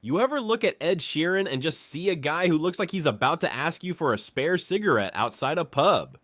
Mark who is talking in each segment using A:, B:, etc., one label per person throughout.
A: You ever look at Ed Sheeran and just see a guy who looks like he's about to ask you for a spare cigarette outside a pub?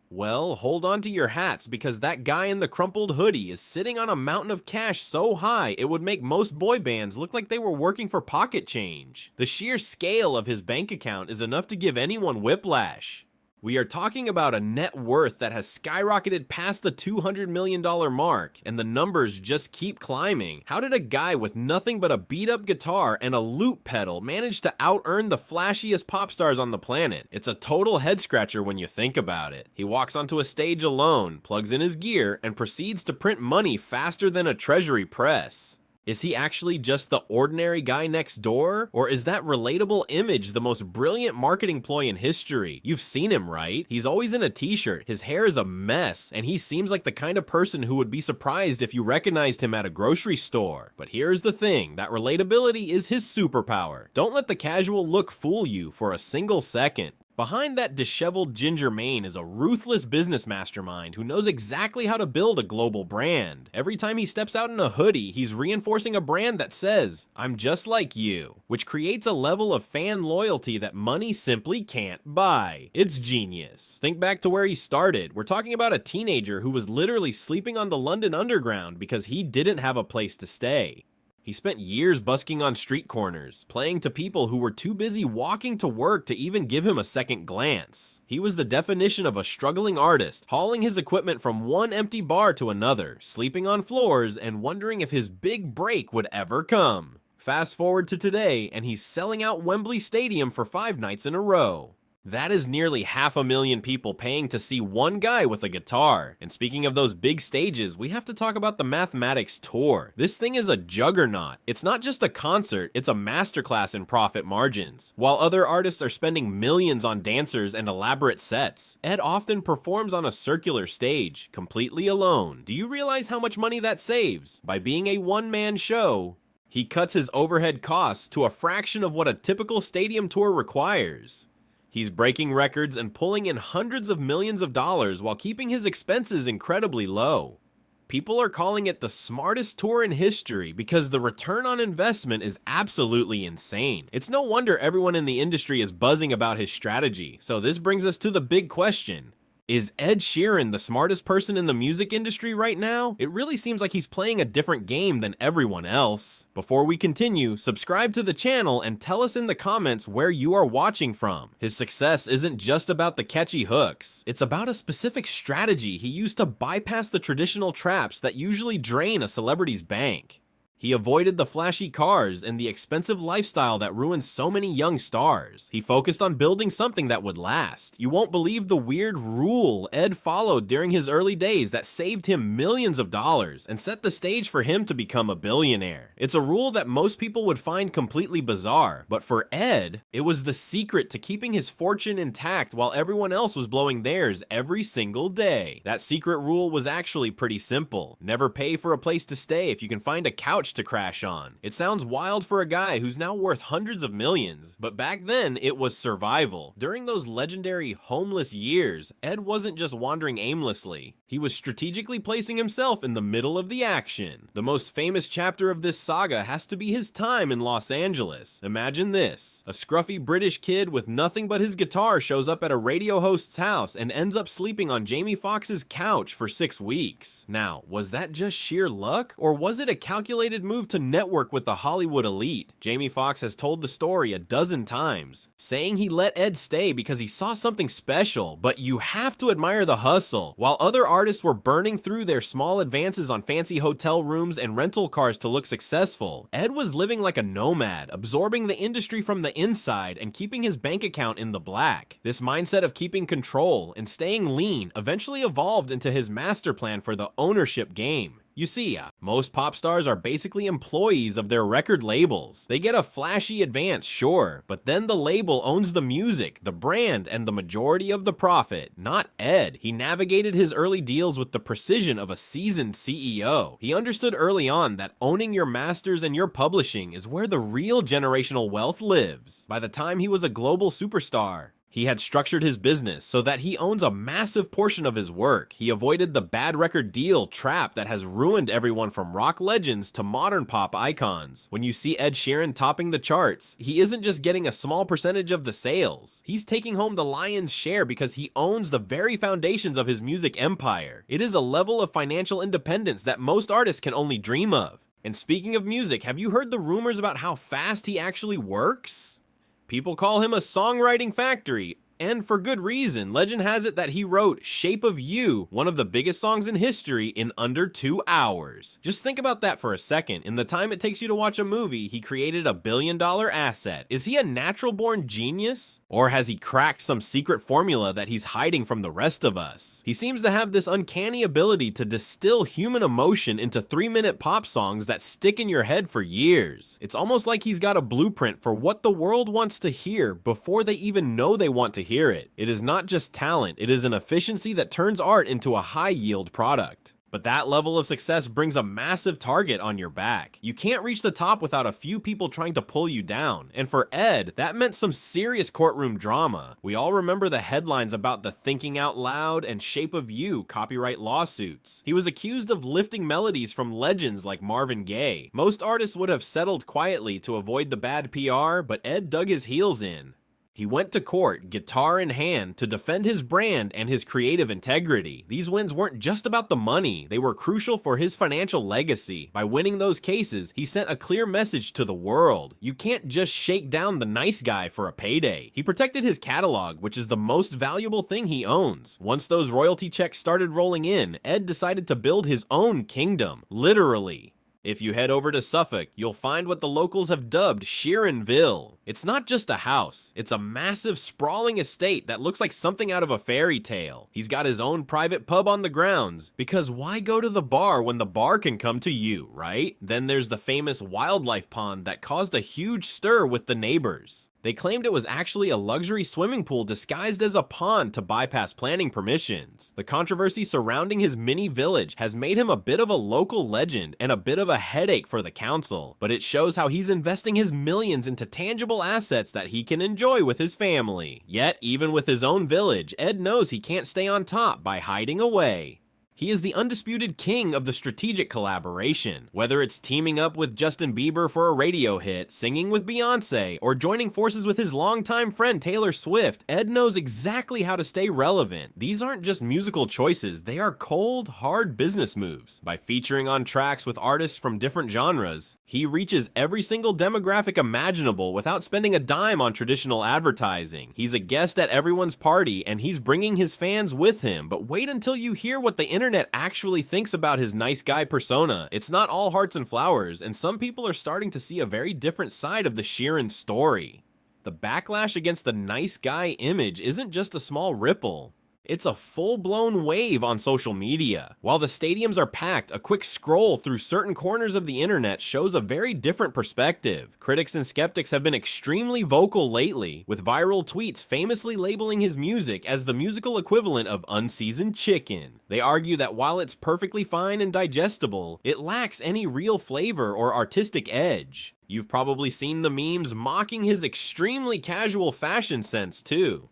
A: Well, hold on to your hats because that guy in the crumpled hoodie is sitting on a mountain of cash so high it would make most boy bands look like they were working for pocket change. The sheer scale of his bank account is enough to give anyone whiplash. We are talking about a net worth that has skyrocketed past the $200 million mark, and the numbers just keep climbing. How did a guy with nothing but a beat-up guitar and a loop pedal manage to out-earn the flashiest pop stars on the planet? It's a total head-scratcher when you think about it. He walks onto a stage alone, plugs in his gear, and proceeds to print money faster than a treasury press. Is he actually just the ordinary guy next door? Or is that relatable image the most brilliant marketing ploy in history? You've seen him, right? He's always in a t-shirt, his hair is a mess, and he seems like the kind of person who would be surprised if you recognized him at a grocery store. But here's the thing, that relatability is his superpower. Don't let the casual look fool you for a single second. Behind that disheveled ginger mane is a ruthless business mastermind who knows exactly how to build a global brand. Every time he steps out in a hoodie, he's reinforcing a brand that says, "I'm just like you," which creates a level of fan loyalty that money simply can't buy. It's genius. Think back to where he started. We're talking about a teenager who was literally sleeping on the London Underground because he didn't have a place to stay. He spent years busking on street corners, playing to people who were too busy walking to work to even give him a second glance. He was the definition of a struggling artist, hauling his equipment from one empty bar to another, sleeping on floors, and wondering if his big break would ever come. Fast forward to today, and he's selling out Wembley Stadium for 5 nights in a row. That is nearly 500,000 people paying to see one guy with a guitar. And speaking of those big stages, we have to talk about the Mathematics Tour. This thing is a juggernaut. It's not just a concert, it's a masterclass in profit margins. While other artists are spending millions on dancers and elaborate sets, Ed often performs on a circular stage, completely alone. Do you realize how much money that saves? By being a one-man show, he cuts his overhead costs to a fraction of what a typical stadium tour requires. He's breaking records and pulling in hundreds of millions of dollars while keeping his expenses incredibly low. People are calling it the smartest tour in history because the return on investment is absolutely insane. It's no wonder everyone in the industry is buzzing about his strategy. So this brings us to the big question. Is Ed Sheeran the smartest person in the music industry right now? It really seems like he's playing a different game than everyone else. Before we continue, subscribe to the channel and tell us in the comments where you are watching from. His success isn't just about the catchy hooks. It's about a specific strategy he used to bypass the traditional traps that usually drain a celebrity's bank. He avoided the flashy cars and the expensive lifestyle that ruins so many young stars. He focused on building something that would last. You won't believe the weird rule Ed followed during his early days that saved him millions of dollars and set the stage for him to become a billionaire. It's a rule that most people would find completely bizarre, but for Ed, it was the secret to keeping his fortune intact while everyone else was blowing theirs every single day. That secret rule was actually pretty simple. Never pay for a place to stay if you can find a couch to crash on. It sounds wild for a guy who's now worth hundreds of millions, but back then it was survival. During those legendary homeless years, Ed wasn't just wandering aimlessly. He was strategically placing himself in the middle of the action. The most famous chapter of this saga has to be his time in Los Angeles. Imagine this. A scruffy British kid with nothing but his guitar shows up at a radio host's house and ends up sleeping on Jamie Foxx's couch for 6 weeks. Now, was that just sheer luck, or was it a calculated move to network with the Hollywood elite? Jamie Foxx has told the story a dozen times, saying he let Ed stay because he saw something special, but you have to admire the hustle. While other artists were burning through their small advances on fancy hotel rooms and rental cars to look successful, Ed was living like a nomad, absorbing the industry from the inside and keeping his bank account in the black. This mindset of keeping control and staying lean eventually evolved into his master plan for the ownership game. You see, most pop stars are basically employees of their record labels. They get a flashy advance, sure, but then the label owns the music, the brand, and the majority of the profit. Not Ed. He navigated his early deals with the precision of a seasoned CEO. He understood early on that owning your masters and your publishing is where the real generational wealth lives. By the time he was a global superstar, He had structured his business so that he owns a massive portion of his work. He avoided the bad record deal trap that has ruined everyone from rock legends to modern pop icons. When you see Ed Sheeran topping the charts, he isn't just getting a small percentage of the sales. He's taking home the lion's share because he owns the very foundations of his music empire. It is a level of financial independence that most artists can only dream of. And speaking of music, have you heard the rumors about how fast he actually works? People call him a songwriting factory, and for good reason. Legend has it that he wrote Shape of You, one of the biggest songs in history, in under 2 hours. Just think about that for a second. In the time it takes you to watch a movie, he created a billion-dollar asset. Is he a natural-born genius? Or has he cracked some secret formula that he's hiding from the rest of us? He seems to have this uncanny ability to distill human emotion into 3-minute pop songs that stick in your head for years. It's almost like he's got a blueprint for what the world wants to hear before they even know they want to hear it. It is not just talent, it is an efficiency that turns art into a high-yield product. But that level of success brings a massive target on your back. You can't reach the top without a few people trying to pull you down. And for Ed, that meant some serious courtroom drama. We all remember the headlines about the Thinking Out Loud and Shape of You copyright lawsuits. He was accused of lifting melodies from legends like Marvin Gaye. Most artists would have settled quietly to avoid the bad PR, but Ed dug his heels in. He went to court, guitar in hand, to defend his brand and his creative integrity. These wins weren't just about the money, they were crucial for his financial legacy. By winning those cases, he sent a clear message to the world. You can't just shake down the nice guy for a payday. He protected his catalog, which is the most valuable thing he owns. Once those royalty checks started rolling in, Ed decided to build his own kingdom, literally. If you head over to Suffolk, you'll find what the locals have dubbed Sheeranville. It's not just a house, it's a massive sprawling estate that looks like something out of a fairy tale. He's got his own private pub on the grounds, because why go to the bar when the bar can come to you, right? Then there's the famous wildlife pond that caused a huge stir with the neighbors. They claimed it was actually a luxury swimming pool disguised as a pond to bypass planning permissions. The controversy surrounding his mini village has made him a bit of a local legend and a bit of a headache for the council, but it shows how he's investing his millions into tangible assets that he can enjoy with his family. Yet, even with his own village, Ed knows he can't stay on top by hiding away. He is the undisputed king of the strategic collaboration. Whether it's teaming up with Justin Bieber for a radio hit, singing with Beyonce, or joining forces with his longtime friend Taylor Swift, Ed knows exactly how to stay relevant. These aren't just musical choices, they are cold, hard business moves. By featuring on tracks with artists from different genres, he reaches every single demographic imaginable without spending a dime on traditional advertising. He's a guest at everyone's party, and he's bringing his fans with him. But wait until you hear what the internet actually thinks about his nice guy persona. It's not all hearts and flowers, and some people are starting to see a very different side of the Sheeran story. The backlash against the nice guy image isn't just a small ripple. It's a full-blown wave on social media. While the stadiums are packed, a quick scroll through certain corners of the internet shows a very different perspective. Critics and skeptics have been extremely vocal lately, with viral tweets famously labeling his music as the musical equivalent of unseasoned chicken. They argue that while it's perfectly fine and digestible, it lacks any real flavor or artistic edge. You've probably seen the memes mocking his extremely casual fashion sense too.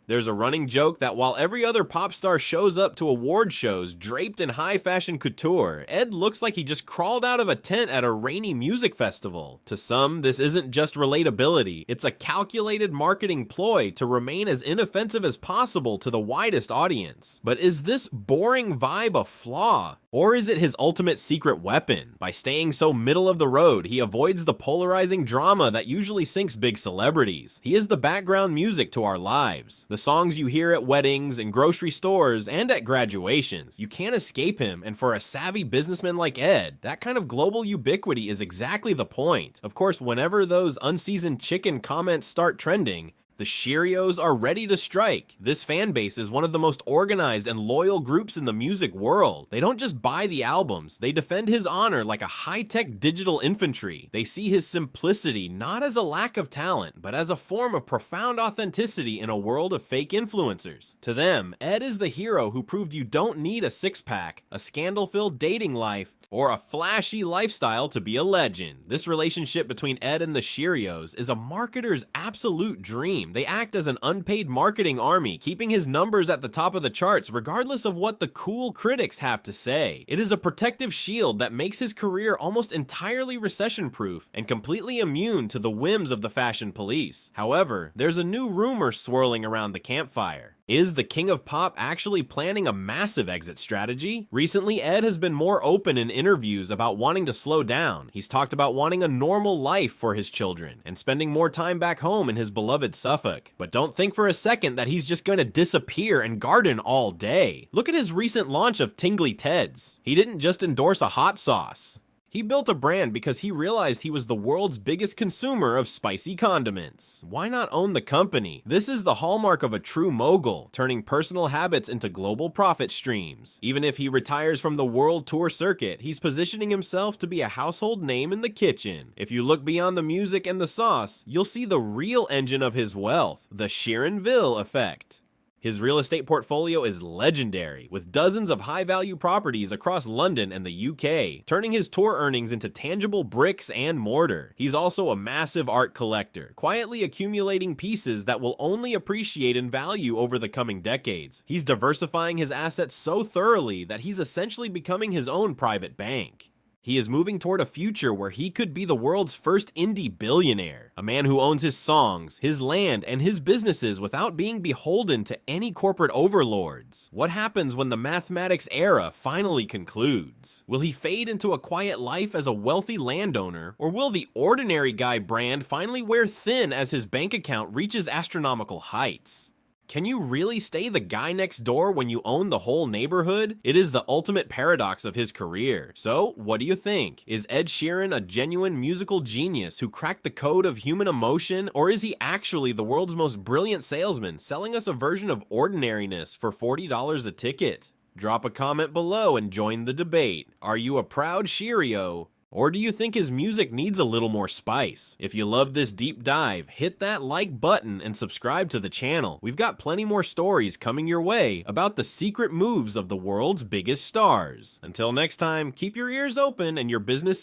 A: There's a running joke that while every other pop star shows up to award shows draped in high fashion couture, Ed looks like he just crawled out of a tent at a rainy music festival. To some, this isn't just relatability, it's a calculated marketing ploy to remain as inoffensive as possible to the widest audience. But is this boring vibe a flaw? Or is it his ultimate secret weapon? By staying so middle of the road, he avoids the polarizing drama that usually sinks big celebrities. He is the background music to our lives. The songs you hear at weddings, in grocery stores, and at graduations. You can't escape him, and for a savvy businessman like Ed, that kind of global ubiquity is exactly the point. Of course, whenever those unseasoned chicken comments start trending, the Cheerios are ready to strike. This fan base is one of the most organized and loyal groups in the music world. They don't just buy the albums, they defend his honor like a high-tech digital infantry. They see his simplicity not as a lack of talent, but as a form of profound authenticity in a world of fake influencers. To them, Ed is the hero who proved you don't need a six-pack, a scandal-filled dating life, or a flashy lifestyle to be a legend. This relationship between Ed and the Cheerios is a marketer's absolute dream. They act as an unpaid marketing army, keeping his numbers at the top of the charts regardless of what the cool critics have to say. It is a protective shield that makes his career almost entirely recession-proof and completely immune to the whims of the fashion police. However, there's a new rumor swirling around the campfire. Is the King of Pop actually planning a massive exit strategy? Recently, Ed has been more open in interviews about wanting to slow down. He's talked about wanting a normal life for his children and spending more time back home in his beloved Suffolk. But don't think for a second that he's just going to disappear and garden all day. Look at his recent launch of Tingly Ted's. He didn't just endorse a hot sauce. He built a brand because he realized he was the world's biggest consumer of spicy condiments. Why not own the company? This is the hallmark of a true mogul, turning personal habits into global profit streams. Even if he retires from the world tour circuit, he's positioning himself to be a household name in the kitchen. If you look beyond the music and the sauce, you'll see the real engine of his wealth, the Sheeranville effect. His real estate portfolio is legendary, with dozens of high-value properties across London and the UK, turning his tour earnings into tangible bricks and mortar. He's also a massive art collector, quietly accumulating pieces that will only appreciate in value over the coming decades. He's diversifying his assets so thoroughly that he's essentially becoming his own private bank. He is moving toward a future where he could be the world's first indie billionaire, a man who owns his songs, his land, and his businesses without being beholden to any corporate overlords. What happens when the mathematics era finally concludes? Will he fade into a quiet life as a wealthy landowner, or will the ordinary guy brand finally wear thin as his bank account reaches astronomical heights? Can you really stay the guy next door when you own the whole neighborhood? It is the ultimate paradox of his career. So, what do you think? Is Ed Sheeran a genuine musical genius who cracked the code of human emotion, or is he actually the world's most brilliant salesman selling us a version of ordinariness for $40 a ticket? Drop a comment below and join the debate. Are you a proud Cheerio? Or do you think his music needs a little more spice? If you love this deep dive, hit that like button and subscribe to the channel. We've got plenty more stories coming your way about the secret moves of the world's biggest stars. Until next time, keep your ears open and your business